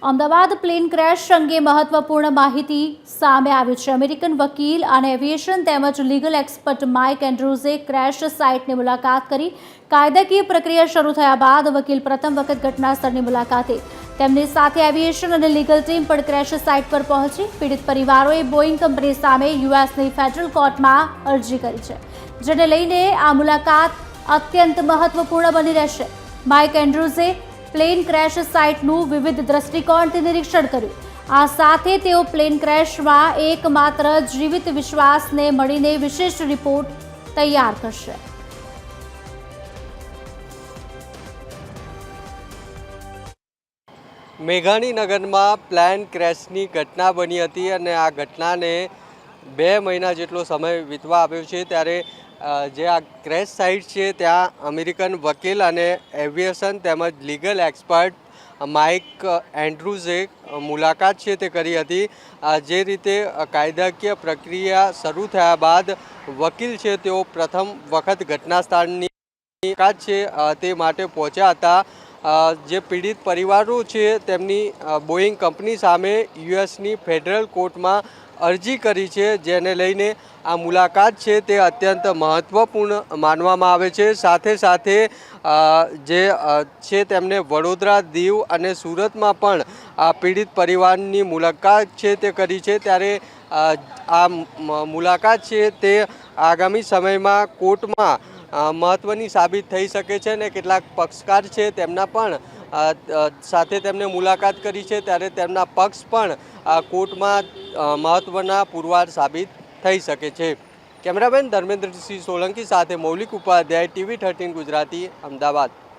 Ahmedabad plane crash અંગે મહત્વપૂર્ણ માહિતી સામે આવી છે। અમેરિકન વકીલ અને એવિએશન તેમજ લીગલ એક્સપર્ટ માઇક એન્ડ્રુઝે ક્રેશ સાઇટની મુલાકાત કરી। કાયદાકીય પ્રક્રિયા શરૂ થયા બાદ વકીલ પ્રથમ વખત ઘટના સ્થળની મુલાકાતે તેમની સાથે એવિએશન અને લીગલ ટીમ પણ ક્રેશ સાઇટ પર પહોંચી। પીડિત પરિવારોએ બોઇંગ કંપની સામે યુએસની ફેડરલ કોર્ટમાં અરજી કરી છે, જેને લઈને આ મુલાકાત અત્યંત મહત્વપૂર્ણ બની રહેશે। માઇક એન્ડ્રુઝે પ્લેન ક્રેશ સાઇટનું વિવિધ દ્રષ્ટિકોણથી નિરીક્ષણ કર્યું। આ સાથે તેઓ પ્લેન ક્રેશમાં એકમાત્ર જીવિત વિશ્વાસને મળીને વિશેષ રિપોર્ટ તૈયાર કરશે। મેઘાણીનગરમાં પ્લેન ક્રેશની ઘટના બની હતી અને આ ઘટનાને 2 મહિના જેટલો સમય વીતવા આવ્યો છે, ત્યારે જે આ ક્રેશ સાઇટ છે ત્યાં અમેરિકન વકીલ અને એવિએશન તેમજ લીગલ એક્સપર્ટ માઇક એન્ડ્રુઝે મુલાકાત છે તે કરી હતી। જે રીતે કાયદાકીય પ્રક્રિયા શરૂ થયા બાદ વકીલ છે તેઓ પ્રથમ વખત ઘટના સ્થળની મુલાકાત છે તે માટે પહોંચ્યા હતા। જે પીડિત પરિવારો છે તેમની બોઇંગ કંપની સામે યુએસની ફેડરલ કોર્ટમાં અરજી કરી છે, જેને લઈને આ મુલાકાત છે તે અત્યંત મહત્વપૂર્ણ માનવામાં આવે છે। સાથે સાથે જે છે તેમને વડોદરા, દીવ અને સુરતમાં પણ આ પીડિત પરિવારની મુલાકાત છે તે કરી છે। ત્યારે આ મુલાકાત છે તે આગામી સમયમાં કોર્ટમાં મહત્વની સાબિત થઈ શકે છે અને કેટલાક પક્ષકાર છે તેમના પણ સાથે તેમને મુલાકાત કરી છે, ત્યારે તેમના પક્ષ પણ કોર્ટમાં મહત્વના પુરવાર સાબિત થઈ શકે છે। કેમેરામેન ધર્મેન્દ્રસિંહ સોલંકી સાથે મૌલિક ઉપાધ્યાય, TV 13 ગુજરાતી, અમદાવાદ।